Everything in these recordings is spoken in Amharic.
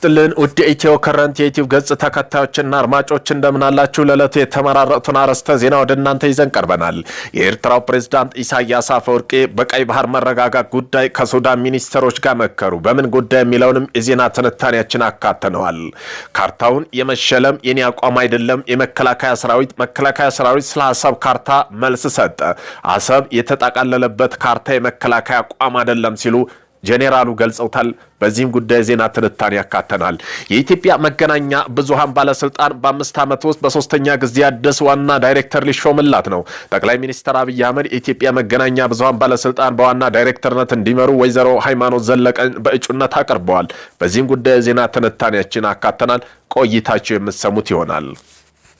ይስጥልን ውድ ኢትዮ ከረንት የዩቲዩብ ገጽ ተከታዮችና አድማጮች እንደምን አላችሁ? ለዕለቱ የተመራረጡን አርዕስተ ዜና ወደ እናንተ ይዘን ቀርበናል። የኤርትራው ፕሬዝዳንት ኢሳያስ አፈወርቂ በቀይ ባህር መረጋጋት ጉዳይ ከሱዳን ሚኒስትሮች ጋር መከሩ። በምን ጉዳይ የሚለውንም የዜና ትንታኔያችን አካተነዋል። ካርታውን የመሸለም የኔ አቋም አይደለም የመከላከያ ሰራዊት ስለ አሰብ ካርታ መልስ ሰጠ። አሰብ የተጠቃለለበት ካርታ የመከላከያ አቋም አይደለም ሲሉ ጄኔራሉ ገልጸውታል። በዚህም ጉዳይ ዜና ትንታኔ ያካተናል። የኢትዮጵያ መገናኛ ብዙሃን ባለስልጣን በ5 ዓመት ውስጥ በሶስተኛ ጊዜ አዲስ ዋና ዳይሬክተር ሊሾምላት ነው። ጠቅላይ ሚኒስትር አብይ አህመድ የኢትዮጵያ መገናኛ ብዙሃን ባለስልጣን በዋና ዳይሬክተርነት እንዲመሩ ወይዘሮ ሃይማኖት ዘለቀን በእጩነት አቅርበዋል። በዚህም ጉዳይ ዜና ትንታኔያችን አካተናል። ቆይታችሁ የምትሰሙት ይሆናል።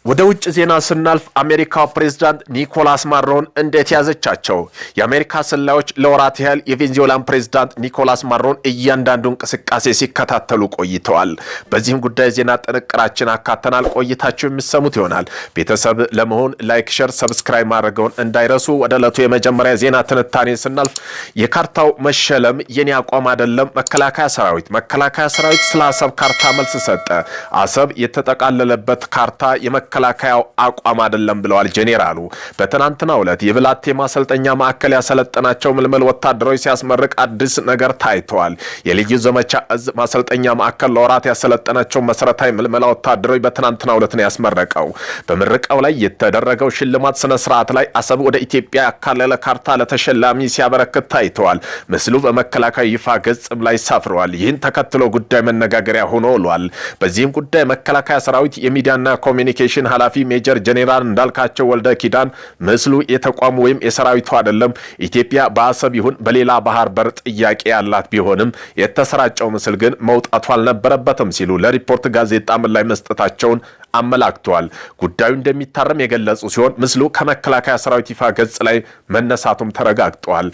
ወደ ውጭ ዜና ስናልፍ አሜሪካው ፕሬዝዳንት ኒኮላስ ማሮን እንዴት ያዘቻቸው? የአሜሪካ ሰላዮች ለወራት ያህል የቬንዙዌላን ፕሬዝዳንት ኒኮላስ ማሮን እያንዳንዱ እንቅስቃሴ ሲከታተሉ ቆይተዋል። በዚህም ጉዳይ ዜና ጥንቅራችን አካተናል። ቆይታችሁ የሚሰሙት ይሆናል። ቤተሰብ ለመሆን ላይክ፣ ሼር፣ ሰብስክራይብ ማድረገውን እንዳይረሱ። ወደ ዕለቱ የመጀመሪያ ዜና ትንታኔ ስናልፍ የካርታው መሸለም የኔ አቋም አይደለም መከላከያ ሰራዊት ስለ አሰብ ካርታ መልስ ሰጠ። አሰብ የተጠቃለለበት ካርታ መከላከያው አቋም አይደለም ብለዋል ጄኔራሉ። በትናንትናው ዕለት የብላቴ ማሰልጠኛ ማዕከል ያሰለጠናቸው ምልምል ወታደሮች ሲያስመርቅ አዲስ ነገር ታይቷል። የልዩ ዘመቻ እዝ ማሰልጠኛ ማዕከል ለወራት ያሰለጠናቸው መሰረታዊ ምልምል ወታደሮች በትናንትናው ዕለት ነው ያስመረቀው። በምርቃው ላይ የተደረገው ሽልማት ስነ ስርዓት ላይ አሰብ ወደ ኢትዮጵያ ያካለለ ካርታ ለተሸላሚ ሲያበረክት ታይቷል። ምስሉ በመከላከያ ይፋ ገጽም ላይ ሰፍሯል። ይህን ተከትሎ ጉዳይ መነጋገሪያ ሆኖ ውሏል። በዚህም ጉዳይ መከላከያ ሰራዊት የሚዲያና ኮሚኒኬሽን ኃላፊ ሜጀር ጄኔራል እንዳልካቸው ወልደ ኪዳን ምስሉ የተቋሙ ወይም የሰራዊቱ አይደለም፣ ኢትዮጵያ በአሰብ ይሁን በሌላ ባህር በር ጥያቄ ያላት ቢሆንም የተሰራጨው ምስል ግን መውጣቱ አልነበረበትም ሲሉ ለሪፖርት ጋዜጣ ምላሽ መስጠታቸውን አመላክተዋል። ጉዳዩ እንደሚታረም የገለጹ ሲሆን ምስሉ ከመከላከያ ሰራዊት ይፋ ገጽ ላይ መነሳቱም ተረጋግጧል።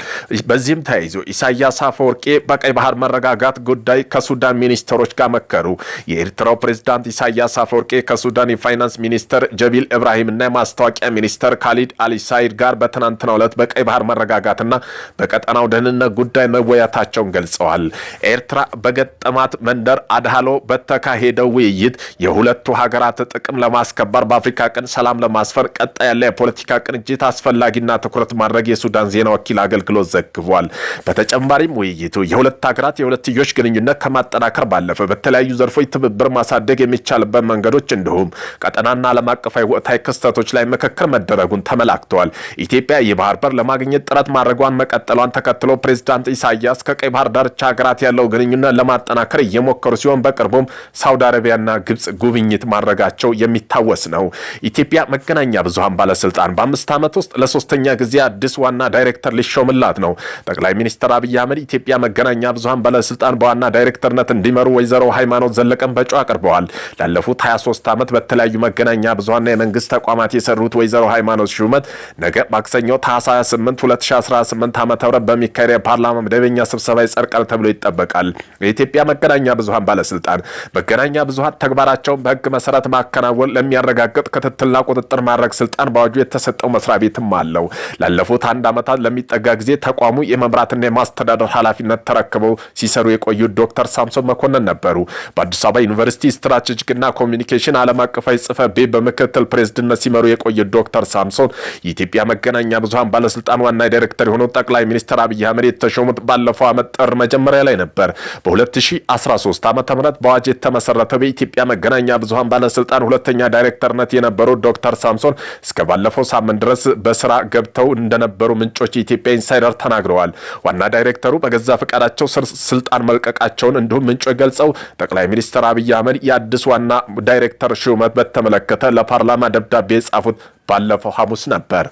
በዚህም ተያይዞ ኢሳያስ አፈወርቂ በቀይ ባህር መረጋጋት ጉዳይ ከሱዳን ሚኒስትሮች ጋር መከሩ። የኤርትራው ፕሬዝዳንት ኢሳያስ አፈወርቂ ከሱዳን የፋይናንስ ሚኒስተር ጀቢል ኢብራሂም እና የማስታወቂያ ሚኒስተር ካሊድ አልሳይድ ጋር በትናንትናው ዕለት በቀይ ባህር መረጋጋትና በቀጠናው ደህንነት ጉዳይ መወያየታቸውን ገልጸዋል። ኤርትራ በገጠማት መንደር አድሃሎ በተካሄደው ውይይት የሁለቱ ሀገራት ጥቅም ለማስከበር በአፍሪካ ቀን ሰላም ለማስፈር ቀጣይ ያለ የፖለቲካ ቅንጅት አስፈላጊና ትኩረት ማድረግ የሱዳን ዜና ወኪል አገልግሎት ዘግቧል። በተጨማሪም ውይይቱ የሁለት ሀገራት የሁለትዮሽ ግንኙነት ከማጠናከር ባለፈ በተለያዩ ዘርፎች ትብብር ማሳደግ የሚቻልበት መንገዶች እንዲሁም ቀጠናና ዓለም አቀፋዊ ወቅታዊ ክስተቶች ላይ ምክክር መደረጉን ተመላክተዋል። ኢትዮጵያ የባህር በር ለማግኘት ጥረት ማድረጓን መቀጠሏን ተከትሎ ፕሬዝዳንት ኢሳያስ ከቀይ ባህር ዳርቻ ሀገራት ያለው ግንኙነት ለማጠናከር እየሞከሩ ሲሆን በቅርቡም ሳውዲ አረቢያና ግብጽ ጉብኝት ማድረጋቸው የሚታወስ ነው። ኢትዮጵያ መገናኛ ብዙሃን ባለስልጣን በ5 ዓመት ውስጥ ለሶስተኛ ጊዜ አዲስ ዋና ዳይሬክተር ሊሾምላት ነው። ጠቅላይ ሚኒስትር አብይ አህመድ ኢትዮጵያ መገናኛ ብዙሃን ባለስልጣን በዋና ዳይሬክተርነት እንዲመሩ ወይዘሮ ሃይማኖት ዘለቀን በእጩ አቅርበዋል። ላለፉት 23 ዓመት በተለያዩ መገናኛ ብዙሃንና የመንግስት ተቋማት የሰሩት ወይዘሮ ሃይማኖት ሹመት ነገ ማክሰኞ ታህሳስ 8 2018 ዓ.ም በሚካሄድ የፓርላማ መደበኛ ስብሰባ ይጸድቃል ተብሎ ይጠበቃል። የኢትዮጵያ መገናኛ ብዙሃን ባለስልጣን መገናኛ ብዙሃን ተግባራቸውን በህግ መሰረት ማከናወን ለሚያረጋግጥ ክትትልና ቁጥጥር ማድረግ ስልጣን በአዋጁ የተሰጠው መስሪያ ቤትም አለው። ላለፉት 1 ዓመታት ለሚጠጋ ጊዜ ተቋሙ የመምራትና የማስተዳደር ኃላፊነት ተረክበው ሲሰሩ የቆዩት ዶክተር ሳምሶን መኮንን ነበሩ። በአዲስ አበባ ዩኒቨርሲቲ ስትራቴጂክና ኮሚኒኬሽን ዓለም አቀፋዊ ጽሕፈት ቤት በምክትል ፕሬዝዳንትነት ሲመሩ የቆዩት ዶክተር ሳምሶን የኢትዮጵያ መገናኛ ብዙሃን ባለስልጣን ዋና ዳይሬክተር የሆኑት ጠቅላይ ሚኒስትር አብይ አህመድ የተሾሙት ባለፈው ዓመት ጥር መጀመሪያ ላይ ነበር። በ2013 ዓ.ም በአዋጅ የተመሰረተው በኢትዮጵያ መገናኛ ብዙሃን ባለስልጣን ሁለተኛ ዳይሬክተርነት የነበሩት ዶክተር ሳምሶን እስከ ባለፈው ሳምንት ድረስ በስራ ገብተው እንደነበሩ ምንጮች የኢትዮጵያ ኢንሳይደር ተናግረዋል። ዋና ዳይሬክተሩ በገዛ ፈቃዳቸው ስልጣን መልቀቃቸውን እንዲሁም ምንጮች ገልጸው ጠቅላይ ሚኒስትር አብይ አህመድ የአዲስ ዋና ዳይሬክተር ሹመት በተመለከተ ለፓርላማ ደብዳቤ የጻፉት ባለፈው ሐሙስ ነበር።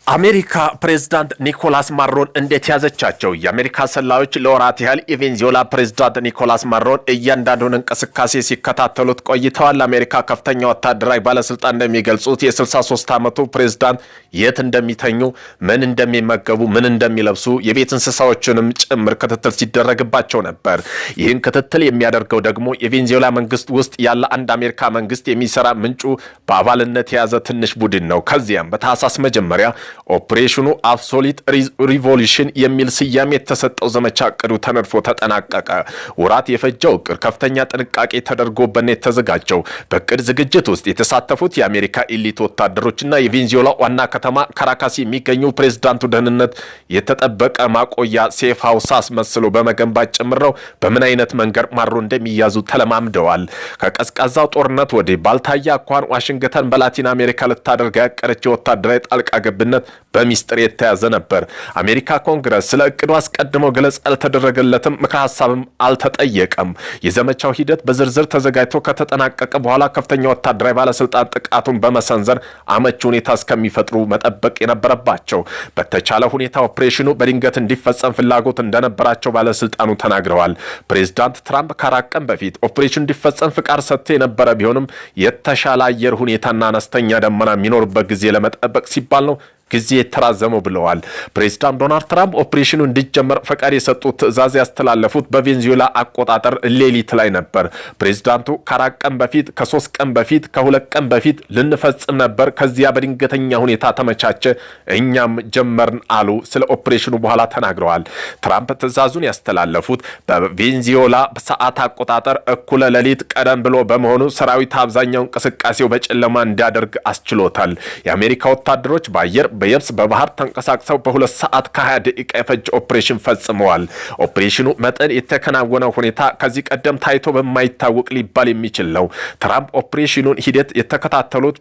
አሜሪካ ፕሬዝዳንት ኒኮላስ ማሮን እንዴት ያዘቻቸው? የአሜሪካ ሰላዮች ለወራት ያህል የቬንዙዌላ ፕሬዝዳንት ኒኮላስ ማሮን እያንዳንዱን እንቅስቃሴ ሲከታተሉት ቆይተዋል። አሜሪካ ከፍተኛ ወታደራዊ ባለስልጣን እንደሚገልጹት የ63 ዓመቱ ፕሬዝዳንት የት እንደሚተኙ፣ ምን እንደሚመገቡ፣ ምን እንደሚለብሱ የቤት እንስሳዎችንም ጭምር ክትትል ሲደረግባቸው ነበር። ይህን ክትትል የሚያደርገው ደግሞ የቬንዙዌላ መንግስት ውስጥ ያለ አንድ አሜሪካ መንግስት የሚሰራ ምንጩ በአባልነት የያዘ ትንሽ ቡድን ነው። ከዚያም በታህሳስ መጀመሪያ ኦፕሬሽኑ አብሶሉት ሪቮሉሽን የሚል ስያሜ የተሰጠው ዘመቻ እቅዱ ተነድፎ ተጠናቀቀ። ወራት የፈጀው እቅድ ከፍተኛ ጥንቃቄ ተደርጎበት የተዘጋጀው። በእቅድ ዝግጅት ውስጥ የተሳተፉት የአሜሪካ ኢሊት ወታደሮችና የቬንዙዌላ ዋና ከተማ ካራካስ የሚገኙ ፕሬዝዳንቱ ደህንነት የተጠበቀ ማቆያ ሴፍ ሃውስ አስመስሎ በመገንባት ጭምር ነው። በምን አይነት መንገድ ማሮ እንደሚያዙ ተለማምደዋል። ከቀዝቃዛው ጦርነት ወዲህ ባልታያ አኳኋን ዋሽንግተን በላቲን አሜሪካ ልታደርግ ያቀረችው ወታደራዊ ጣልቃ ገብነት በሚስጥር የተያዘ ነበር። አሜሪካ ኮንግረስ ስለ እቅዱ አስቀድመው ገለጻ አልተደረገለትም፣ ምክረ ሐሳብም አልተጠየቀም። የዘመቻው ሂደት በዝርዝር ተዘጋጅቶ ከተጠናቀቀ በኋላ ከፍተኛ ወታደራዊ ባለስልጣን ጥቃቱን በመሰንዘር አመቺ ሁኔታ እስከሚፈጥሩ መጠበቅ የነበረባቸው። በተቻለ ሁኔታ ኦፕሬሽኑ በድንገት እንዲፈጸም ፍላጎት እንደነበራቸው ባለስልጣኑ ተናግረዋል። ፕሬዝዳንት ትራምፕ ከአራት ቀን በፊት ኦፕሬሽኑ እንዲፈጸም ፍቃድ ሰጥተው የነበረ ቢሆንም የተሻለ አየር ሁኔታና አነስተኛ ደመና የሚኖርበት ጊዜ ለመጠበቅ ሲባል ነው ጊዜ የተራዘመው ብለዋል። ፕሬዝዳንት ዶናልድ ትራምፕ ኦፕሬሽኑ እንዲጀመር ፈቃድ የሰጡት ትዕዛዝ ያስተላለፉት በቬንዙዌላ አቆጣጠር ሌሊት ላይ ነበር። ፕሬዝዳንቱ ከአራት ቀን በፊት፣ ከ3 ቀን በፊት፣ ከ2 ቀን በፊት ልንፈጽም ነበር፣ ከዚያ በድንገተኛ ሁኔታ ተመቻቸ፣ እኛም ጀመርን አሉ። ስለ ኦፕሬሽኑ በኋላ ተናግረዋል። ትራምፕ ትዕዛዙን ያስተላለፉት በቬንዙዌላ ሰዓት አቆጣጠር እኩለ ሌሊት ቀደም ብሎ በመሆኑ ሰራዊት አብዛኛው እንቅስቃሴው በጨለማ እንዲያደርግ አስችሎታል። የአሜሪካ ወታደሮች በአየር በየብስ በባህር ተንቀሳቅሰው በ2 ሰዓት ከ20 ደቂቃ የፈጀ ኦፕሬሽን ፈጽመዋል። ኦፕሬሽኑ መጠን የተከናወነው ሁኔታ ከዚህ ቀደም ታይቶ በማይታወቅ ሊባል የሚችል ነው። ትራምፕ ኦፕሬሽኑን ሂደት የተከታተሉት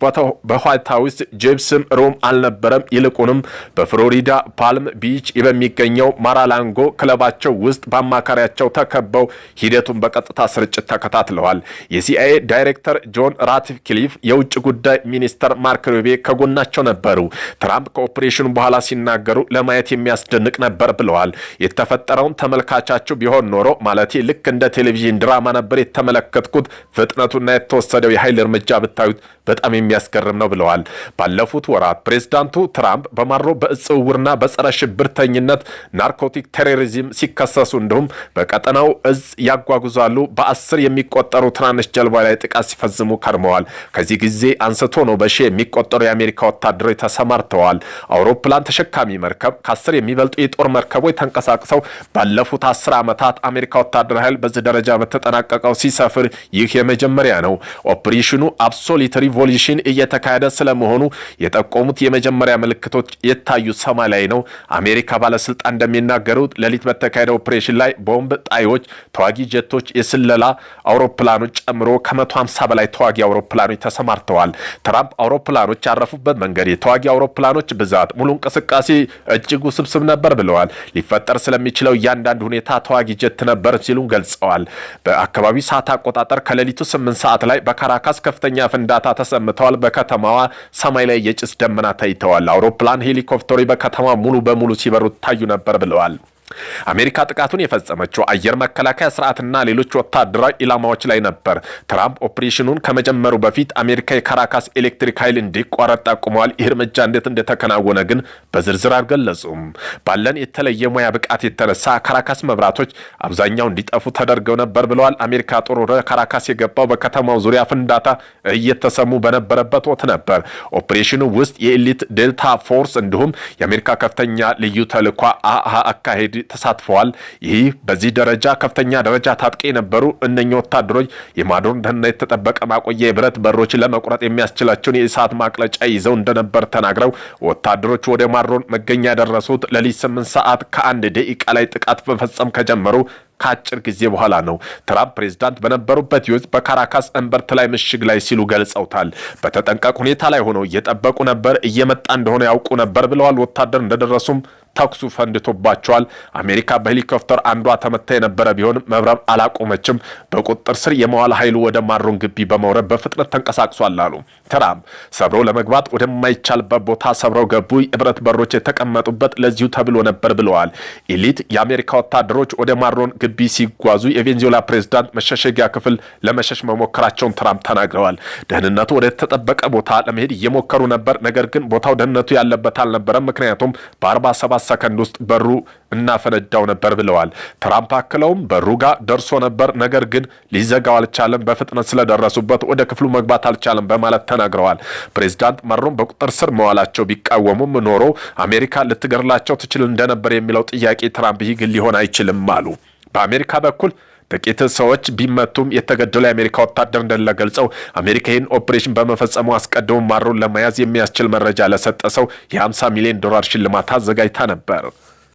በዋይት ሃውስ ጄምስም ሩም አልነበረም። ይልቁንም በፍሎሪዳ ፓልም ቢች በሚገኘው ማራላንጎ ክለባቸው ውስጥ በአማካሪያቸው ተከበው ሂደቱን በቀጥታ ስርጭት ተከታትለዋል። የሲአይኤ ዳይሬክተር ጆን ራትክሊፍ፣ የውጭ ጉዳይ ሚኒስተር ማርክ ሩቢዮ ከጎናቸው ነበሩ። ትራምፕ ከኦፕሬሽኑ በኋላ ሲናገሩ ለማየት የሚያስደንቅ ነበር ብለዋል። የተፈጠረውን ተመልካቻችሁ ቢሆን ኖሮ ማለቴ ልክ እንደ ቴሌቪዥን ድራማ ነበር የተመለከትኩት። ፍጥነቱና የተወሰደው የኃይል እርምጃ ብታዩት በጣም የሚያስገርም ነው ብለዋል። ባለፉት ወራት ፕሬዝዳንቱ ትራምፕ በማሮ በእጽ ዝውውርና በጸረ ሽብርተኝነት ናርኮቲክ ቴሮሪዝም ሲከሰሱ እንዲሁም በቀጠናው እጽ ያጓጉዛሉ በ10 የሚቆጠሩ ትናንሽ ጀልባ ላይ ጥቃት ሲፈጽሙ ከርመዋል። ከዚህ ጊዜ አንስቶ ነው በሺህ የሚቆጠሩ የአሜሪካ ወታደሮች ተሰማርተዋል። አውሮፕላን ተሸካሚ መርከብ ከ10 የሚበልጡ የጦር መርከቦች ተንቀሳቅሰው ባለፉት 10 ዓመታት አሜሪካ ወታደራዊ ኃይል በዚህ ደረጃ በተጠናቀቀው ሲሰፍር ይህ የመጀመሪያ ነው። ኦፕሬሽኑ አብሶሉት ሪቮሉሽን እየተካሄደ ስለመሆኑ የጠቆሙት የመጀመሪያ ምልክቶች የታዩ ሰማይ ላይ ነው። አሜሪካ ባለስልጣን እንደሚናገሩት ሌሊት በተካሄደ ኦፕሬሽን ላይ ቦምብ ጣዮች፣ ተዋጊ ጀቶች፣ የስለላ አውሮፕላኖች ጨምሮ ከ150 በላይ ተዋጊ አውሮፕላኖች ተሰማርተዋል። ትራምፕ አውሮፕላኖች ያረፉበት መንገድ የተዋጊ አውሮፕላኖች ብዛት ሙሉ እንቅስቃሴ እጅግ ውስብስብ ነበር ብለዋል። ሊፈጠር ስለሚችለው እያንዳንዱ ሁኔታ ተዋጊ ጀት ነበር ሲሉ ገልጸዋል። በአካባቢው ሰዓት አቆጣጠር ከሌሊቱ 8 ሰዓት ላይ በካራካስ ከፍተኛ ፍንዳታ ተሰምተዋል። በከተማዋ ሰማይ ላይ የጭስ ደመና ታይተዋል። አውሮፕላን፣ ሄሊኮፕተሮች በከተማ ሙሉ በሙሉ ሲበሩ ታዩ ነበር ብለዋል። አሜሪካ ጥቃቱን የፈጸመችው አየር መከላከያ ስርዓትና ሌሎች ወታደራዊ ኢላማዎች ላይ ነበር። ትራምፕ ኦፕሬሽኑን ከመጀመሩ በፊት አሜሪካ የካራካስ ኤሌክትሪክ ኃይል እንዲቋረጥ ጠቁመዋል። ይህ እርምጃ እንዴት እንደተከናወነ ግን በዝርዝር አልገለጹም። ባለን የተለየ ሙያ ብቃት የተነሳ ካራካስ መብራቶች አብዛኛው እንዲጠፉ ተደርገው ነበር ብለዋል። አሜሪካ ጦር ወደ ካራካስ የገባው በከተማው ዙሪያ ፍንዳታ እየተሰሙ በነበረበት ወቅት ነበር። ኦፕሬሽኑ ውስጥ የኤሊት ዴልታ ፎርስ እንዲሁም የአሜሪካ ከፍተኛ ልዩ ተልዕኮ አካሄድ ተሳትፈዋል። ይህ በዚህ ደረጃ ከፍተኛ ደረጃ ታጥቀ የነበሩ እነኚህ ወታደሮች የማዶን ደህንነት የተጠበቀ ማቆያ የብረት በሮች ለመቁረጥ የሚያስችላቸውን የእሳት ማቅለጫ ይዘው እንደነበር ተናግረው ወታደሮች ወደ ማድሮን መገኛ ያደረሱት ሌሊት 8 ሰዓት ከ1 ደቂቃ ላይ ጥቃት መፈጸም ከጀመሩ ከአጭር ጊዜ በኋላ ነው። ትራምፕ ፕሬዝዳንት በነበሩበት ይወዝ በካራካስ እምብርት ላይ ምሽግ ላይ ሲሉ ገልጸውታል። በተጠንቀቅ ሁኔታ ላይ ሆነው እየጠበቁ ነበር፣ እየመጣ እንደሆነ ያውቁ ነበር ብለዋል። ወታደር እንደደረሱም ተኩሱ ፈንድቶባቸዋል። አሜሪካ በሄሊኮፕተር አንዷ ተመታ የነበረ ቢሆንም መብረር አላቆመችም። በቁጥጥር ስር የመዋል ኃይሉ ወደ ማድሮን ግቢ በመውረድ በፍጥነት ተንቀሳቅሷል አሉ ትራምፕ። ሰብረው ለመግባት ወደማይቻልበት ቦታ ሰብረው ገቡ። የብረት በሮች የተቀመጡበት ለዚሁ ተብሎ ነበር ብለዋል። ኤሊት የአሜሪካ ወታደሮች ወደ ማድሮን ግቢ ሲጓዙ የቬንዙዌላ ፕሬዝዳንት መሸሸጊያ ክፍል ለመሸሽ መሞከራቸውን ትራምፕ ተናግረዋል። ደህንነቱ ወደ ተጠበቀ ቦታ ለመሄድ እየሞከሩ ነበር፣ ነገር ግን ቦታው ደህንነቱ ያለበት አልነበረም። ምክንያቱም በ47 ሰከንድ ውስጥ በሩ እናፈነዳው ነበር ብለዋል። ትራምፕ አክለውም በሩ ጋር ደርሶ ነበር፣ ነገር ግን ሊዘጋው አልቻለም፣ በፍጥነት ስለደረሱበት ወደ ክፍሉ መግባት አልቻለም በማለት ተናግረዋል። ፕሬዝዳንት መሮን በቁጥጥር ስር መዋላቸው ቢቃወሙም ኖሮ አሜሪካ ልትገድላቸው ትችል እንደነበር የሚለው ጥያቄ ትራምፕ ይህ ግን ሊሆን አይችልም አሉ። በአሜሪካ በኩል ጥቂት ሰዎች ቢመቱም የተገደሉ የአሜሪካ ወታደር እንደሌለ ገልጸው አሜሪካ ይህን ኦፕሬሽን በመፈጸሙ አስቀድሞ ማሮን ለመያዝ የሚያስችል መረጃ ለሰጠ ሰው የ$50 ሚሊዮን ሽልማት አዘጋጅታ ነበር።